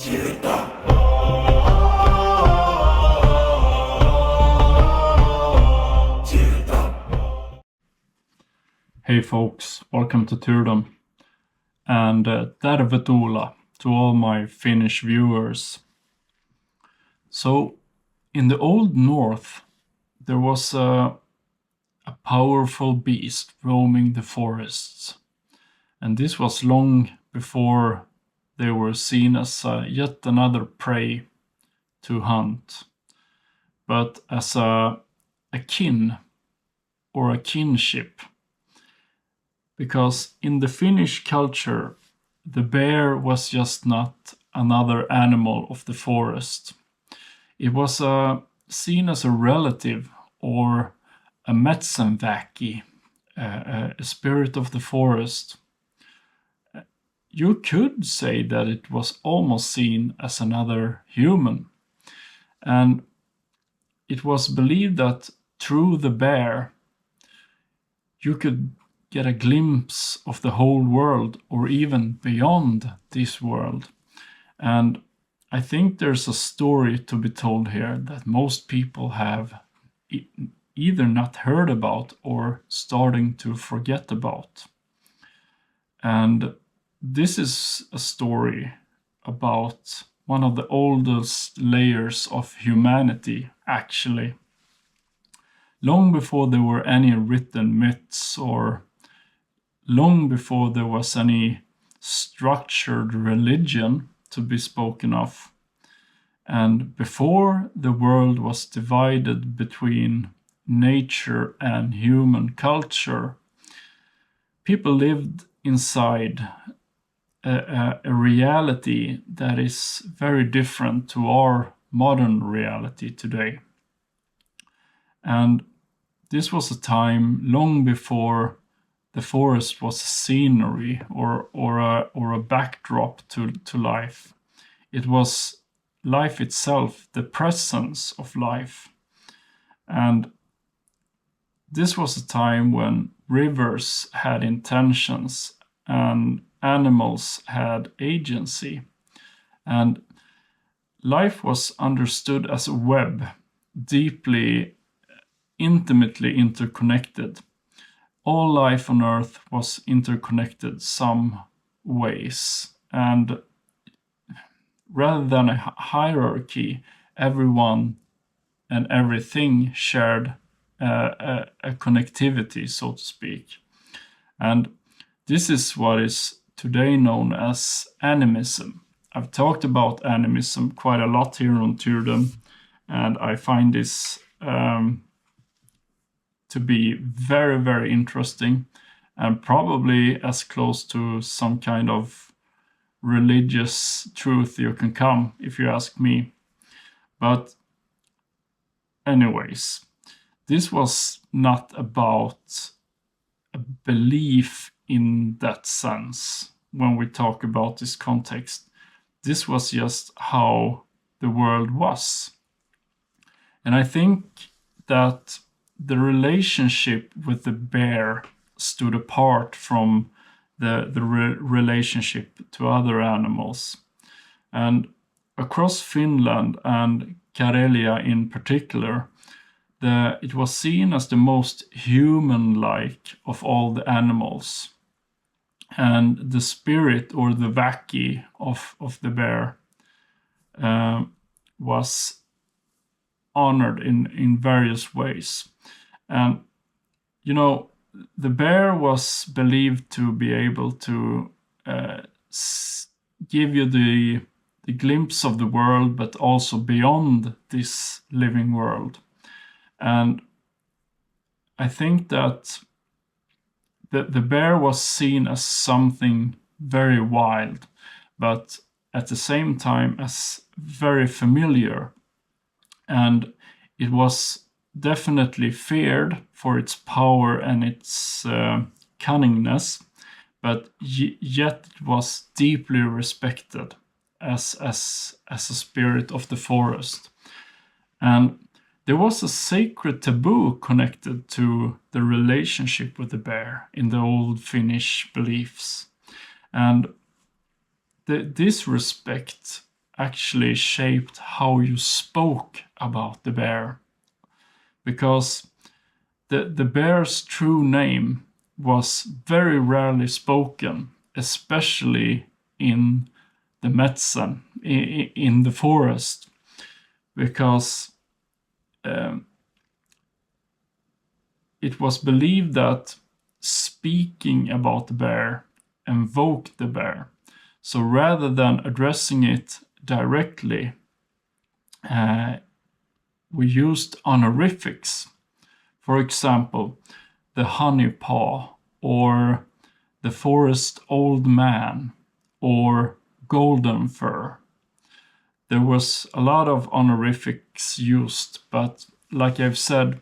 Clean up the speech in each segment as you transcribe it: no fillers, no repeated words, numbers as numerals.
Hey folks, welcome to Tyrdom, and tervetuloa to all my Finnish viewers. So, in the Old North, there was a powerful beast roaming the forests, and this was long before they were seen as yet another prey to hunt, but as a kin or a kinship. Because in the Finnish culture, the bear was just not another animal of the forest. It was seen as a relative or a metsenväki, a spirit of the forest. You could say that it was almost seen as another human. And it was believed that through the bear, you could get a glimpse of the whole world or even beyond this world. And I think there's a story to be told here that most people have either not heard about or starting to forget about. And this is a story about one of the oldest layers of humanity, actually. Long before there were any written myths or long before there was any structured religion to be spoken of, and before the world was divided between nature and human culture, people lived inside a reality that is very different to our modern reality today. And this was a time long before the forest was a scenery or a backdrop to life. It was life itself, the presence of life. And this was a time when rivers had intentions and animals had agency. And life was understood as a web, deeply, intimately interconnected. All life on Earth was interconnected some ways, and rather than a hierarchy, everyone and everything shared a connectivity, so to speak. And this is what is today known as animism. I've talked about animism quite a lot here on Tyrdom, and I find this to be very, very interesting and probably as close to some kind of religious truth you can come, if you ask me. But anyways, this was not about a belief in that sense when we talk about this context. This was just how the world was. And I think that the relationship with the bear stood apart from the relationship to other animals. And across Finland and Karelia in particular, it was seen as the most human-like of all the animals. And the spirit or the väki of the bear was honored in various ways. And, you know, the bear was believed to be able to give you the glimpse of the world, but also beyond this living world. And I think that the bear was seen as something very wild, but at the same time as very familiar. And it was definitely feared for its power and its cunningness, but yet it was deeply respected as a spirit of the forest. And there was a sacred taboo connected to the relationship with the bear in the old Finnish beliefs. And this respect actually shaped how you spoke about the bear, because the bear's true name was very rarely spoken, especially in the Metzen, in the forest, because it was believed that speaking about the bear invoked the bear. So rather than addressing it directly, we used honorifics. For example, the honey paw, or the forest old man, or golden fur. There was a lot of honorifics used, but like I've said,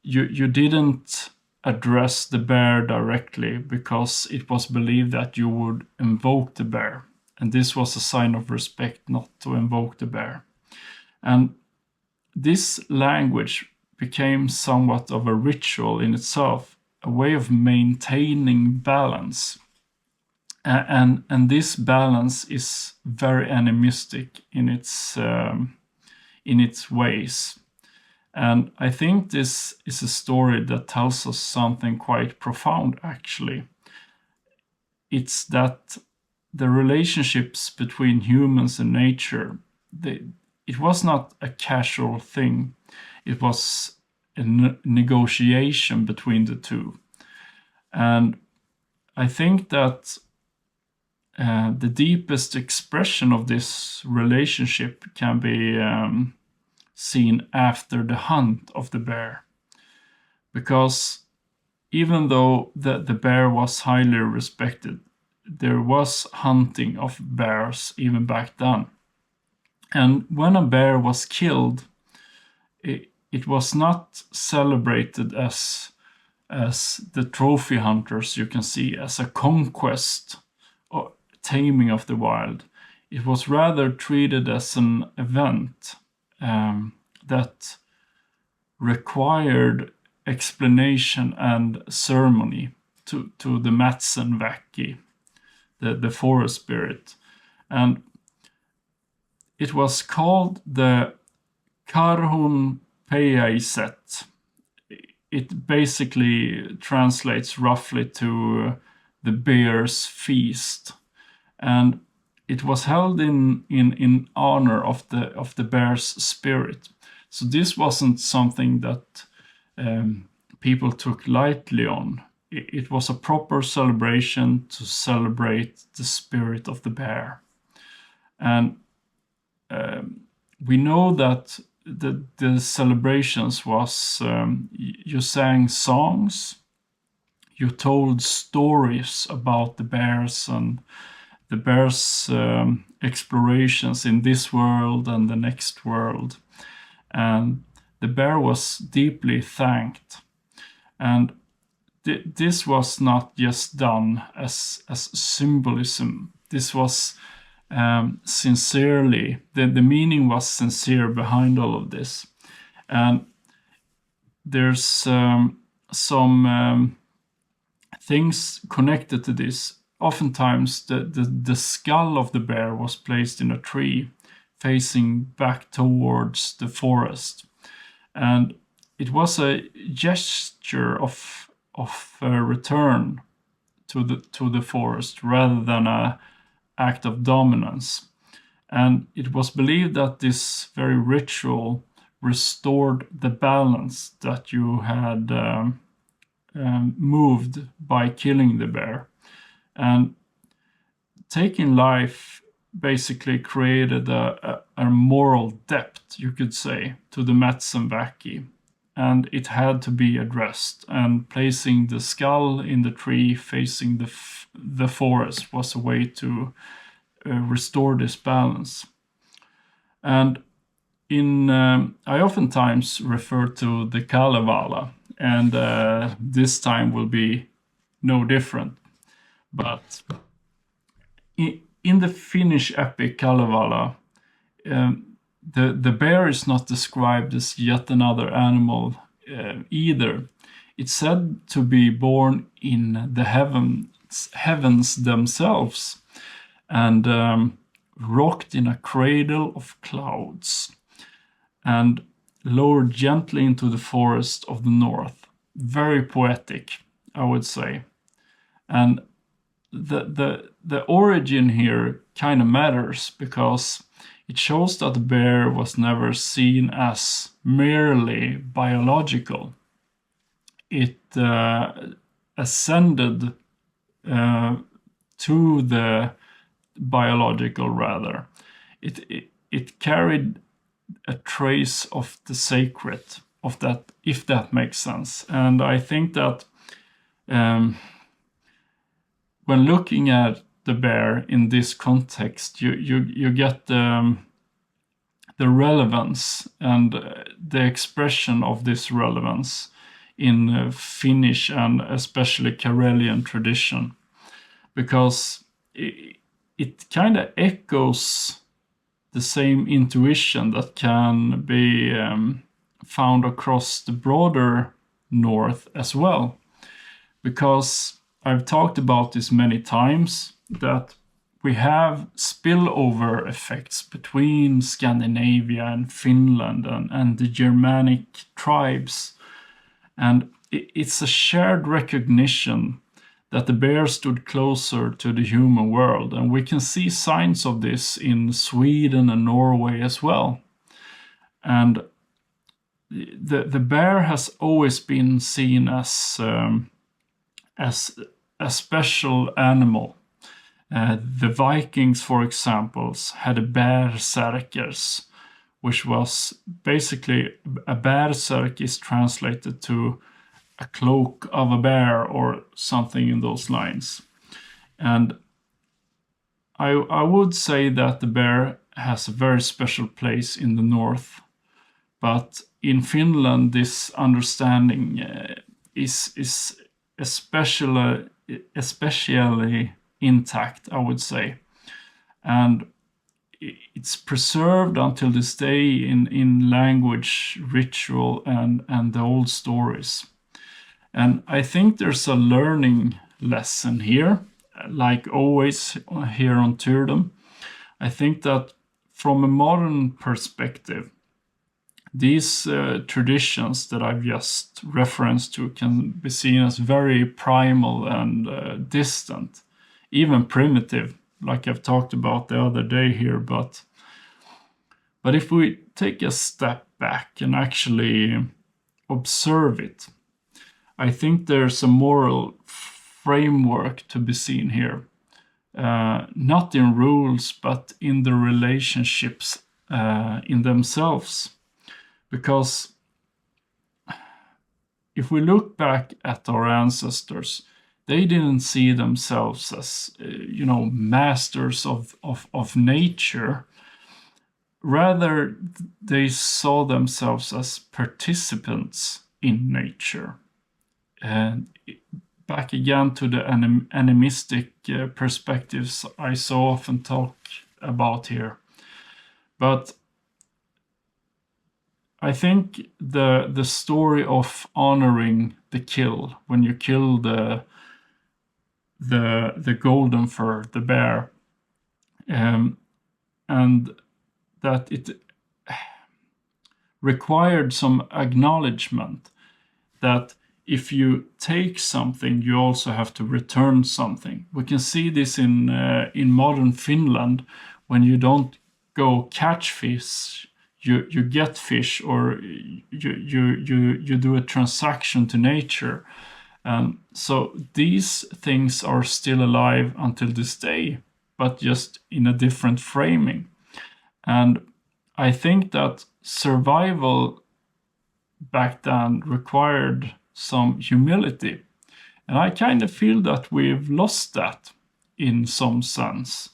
you didn't address the bear directly because it was believed that you would invoke the bear. And this was a sign of respect not to invoke the bear. And this language became somewhat of a ritual in itself, a way of maintaining balance. And this balance is very animistic in its ways. And I think this is a story that tells us something quite profound, actually. It's that the relationships between humans and nature, it was not a casual thing. It was a negotiation between the two. And I think that the deepest expression of this relationship can be seen after the hunt of the bear. Because even though the bear was highly respected, there was hunting of bears even back then. And when a bear was killed, it was not celebrated as the trophy hunters you can see, as a conquest or taming of the wild. It was rather treated as an event that required explanation and ceremony to the Matsenväki, the forest spirit. And it was called the Karhunpeijaiset. It basically translates roughly to the bear's feast. And it was held in honor of the bear's spirit. So this wasn't something that people took lightly on. It was a proper celebration to celebrate the spirit of the bear. And we know that the celebrations was, you sang songs, you told stories about the bears and the bear's explorations in this world and the next world. And the bear was deeply thanked. And this was not just done as symbolism. This was sincerely, the meaning was sincere behind all of this. And there's some things connected to this. Oftentimes the skull of the bear was placed in a tree facing back towards the forest. And it was a gesture of a return to the forest rather than an act of dominance. And it was believed that this very ritual restored the balance that you had moved by killing the bear. And taking life basically created a moral depth, you could say, to the Matsenväki. And it had to be addressed. And placing the skull in the tree facing the forest was a way to restore this balance. And I oftentimes refer to the Kalevala, and this time will be no different. But in the Finnish epic Kalevala, the bear is not described as yet another animal either. It's said to be born in the heavens themselves, and rocked in a cradle of clouds and lowered gently into the forest of the north. Very poetic, I would say. And the origin here kind of matters because it shows that the bear was never seen as merely biological. It ascended to the biological rather. It carried a trace of the sacred, of that, if that makes sense. And I think that when looking at the bear in this context, you get the relevance and the expression of this relevance in Finnish and especially Karelian tradition, because it kind of echoes the same intuition that can be found across the broader north as well. Because I've talked about this many times, that we have spillover effects between Scandinavia and Finland and the Germanic tribes. And it's a shared recognition that the bear stood closer to the human world. And we can see signs of this in Sweden and Norway as well. And the bear has always been seen as a special animal. The Vikings, for example, had a berserkers, which was basically a berserk is translated to a cloak of a bear or something in those lines. And I would say that the bear has a very special place in the north. But in Finland, this understanding is especially intact, I would say. And it's preserved until this day in language, ritual, and the old stories. And I think there's a learning lesson here, like always here on Tyrdom. I think that from a modern perspective, these traditions that I've just referenced to can be seen as very primal and distant, even primitive, like I've talked about the other day here. But if we take a step back and actually observe it, I think there's a moral framework to be seen here. Not in rules, but in the relationships in themselves. Because if we look back at our ancestors, they didn't see themselves as, masters of nature. Rather, they saw themselves as participants in nature. And back again to the animistic perspectives I so often talk about here. But I think the story of honoring the kill, when you kill the golden fur, the bear, and that it required some acknowledgement that if you take something, you also have to return something. We can see this in modern Finland, when you don't go catch fish, you get fish, or you do a transaction to nature. So these things are still alive until this day, but just in a different framing. And I think that survival back then required some humility. And I kind of feel that we've lost that in some sense.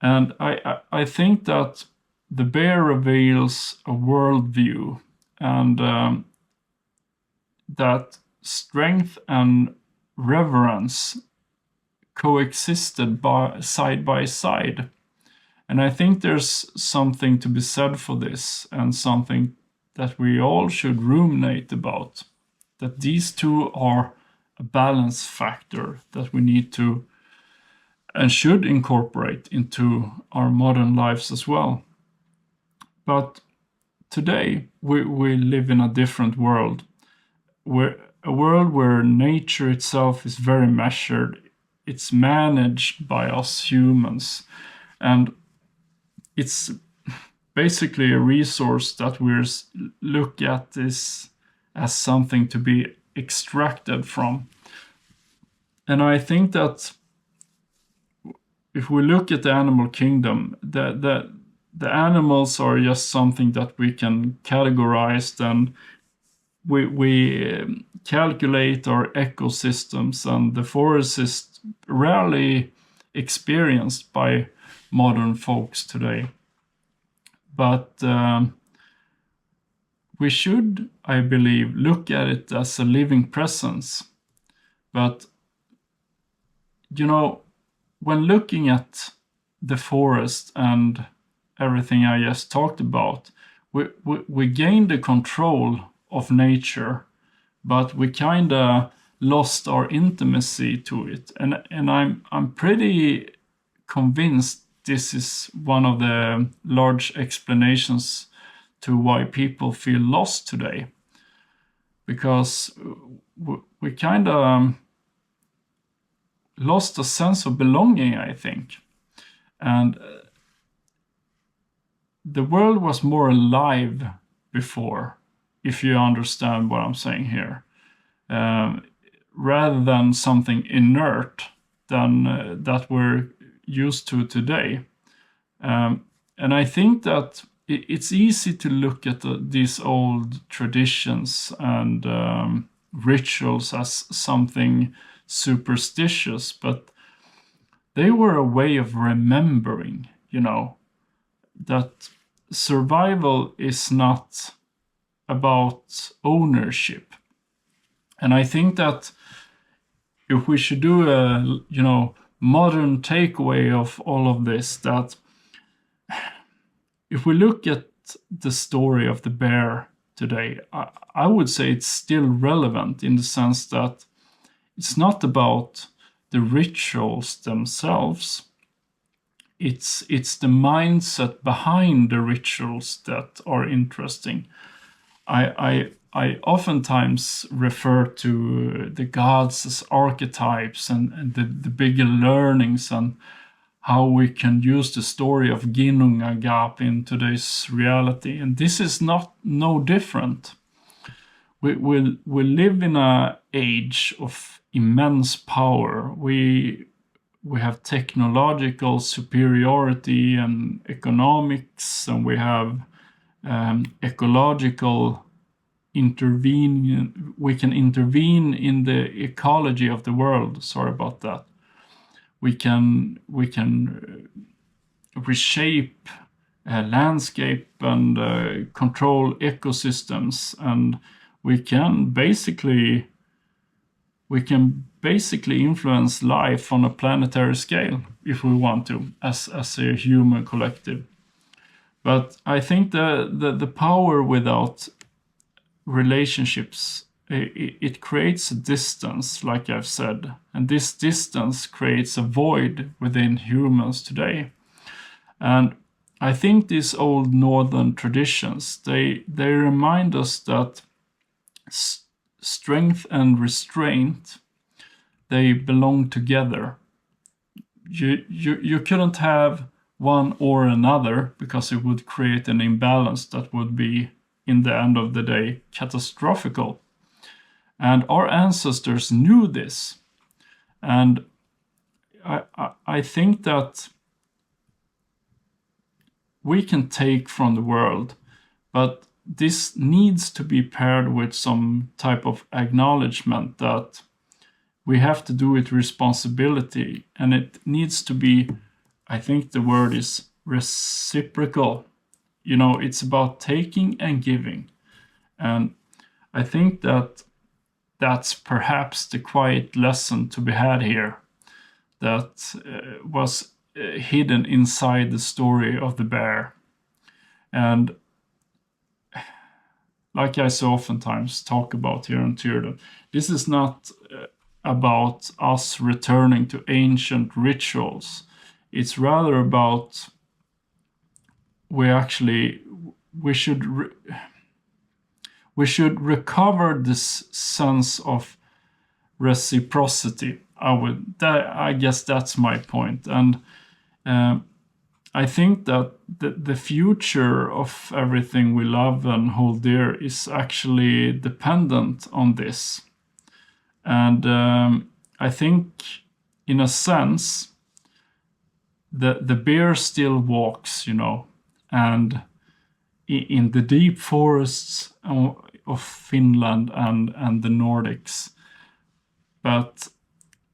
And I think that the bear reveals a worldview, and that strength and reverence coexisted side by side. And I think there's something to be said for this, and something that we all should ruminate about, that these two are a balance factor that we need to and should incorporate into our modern lives as well. But today we live in a different world, a world where nature itself is very measured. It's managed by us humans, and it's basically a resource that we look at this as something to be extracted from. And I think that if we look at the animal kingdom, the animals are just something that we can categorize, and we calculate our ecosystems, and the forest is rarely experienced by modern folks today. But we should, I believe, look at it as a living presence. But, you know, when looking at the forest and everything I just talked about, we gained the control of nature, but we kind of lost our intimacy to it. And I'm pretty convinced this is one of the large explanations to why people feel lost today, because we kind of lost a sense of belonging, I think. And the world was more alive before, if you understand what I'm saying here, rather than something inert than that we're used to today. And I think that it's easy to look at these old traditions and rituals as something superstitious, but they were a way of remembering, you know, that survival is not about ownership. And I think that if we should do a, you know, modern takeaway of all of this, that if we look at the story of the bear today, I would say it's still relevant in the sense that it's not about the rituals themselves. It's the mindset behind the rituals that are interesting. I oftentimes refer to the gods as archetypes and the bigger learnings, and how we can use the story of Ginnungagap in today's reality. And this is no different. We live in an age of immense power. We have technological superiority and economics, and we have ecological intervening. We can intervene in the ecology of the world. Sorry about that. We can reshape landscape and control ecosystems, and we can basically influence life on a planetary scale if we want to, as a human collective. But I think the power without relationships, it creates a distance, like I've said, and this distance creates a void within humans today. And I think these old northern traditions, they remind us that strength and restraint, they belong together. You couldn't have one or another, because it would create an imbalance that would be, in the end of the day, catastrophical. And our ancestors knew this. And I think that we can take from the world, but this needs to be paired with some type of acknowledgement that we have to do it responsibility, and it needs to be, I think the word is reciprocal. You know, it's about taking and giving. And I think that that's perhaps the quiet lesson to be had here, that was hidden inside the story of the bear. And like I so oftentimes talk about here on Tyrden, this is not about us returning to ancient rituals. It's rather about we should recover this sense of reciprocity. I guess that's my point. And I think that the future of everything we love and hold dear is actually dependent on this. And I think, in a sense, the bear still walks, and in the deep forests of Finland and the Nordics. But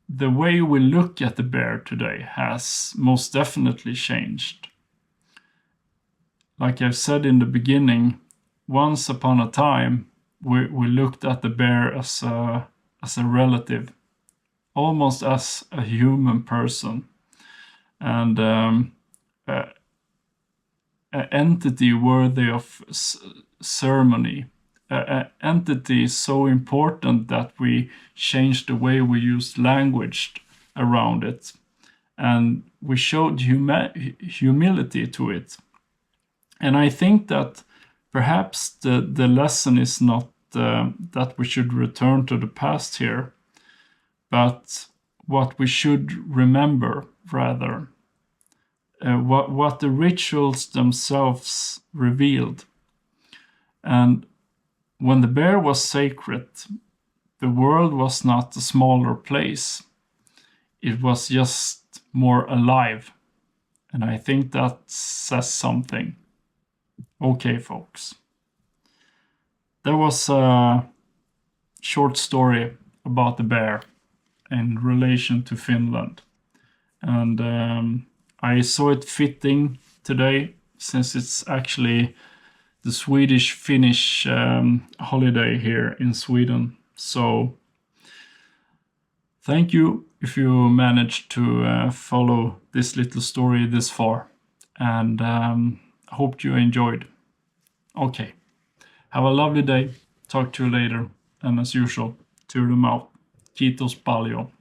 the way we look at the bear today has most definitely changed. Like I've said in the beginning, once upon a time, we looked at the bear as a relative, almost as a human person, and an entity worthy of ceremony. An entity so important that we changed the way we used language around it, and we showed humility to it. And I think that perhaps the lesson is not that we should return to the past here, but what we should remember rather, what the rituals themselves revealed. And when the bear was sacred, the world was not a smaller place. It was just more alive. And I think that says something. Okay, folks. There was a short story about the bear in relation to Finland. And I saw it fitting today, since it's actually the Swedish-Finnish holiday here in Sweden. So thank you if you managed to follow this little story this far. And hope you enjoyed. Okay. Have a lovely day. Talk to you later. And as usual, to them out. Kiitos paljon.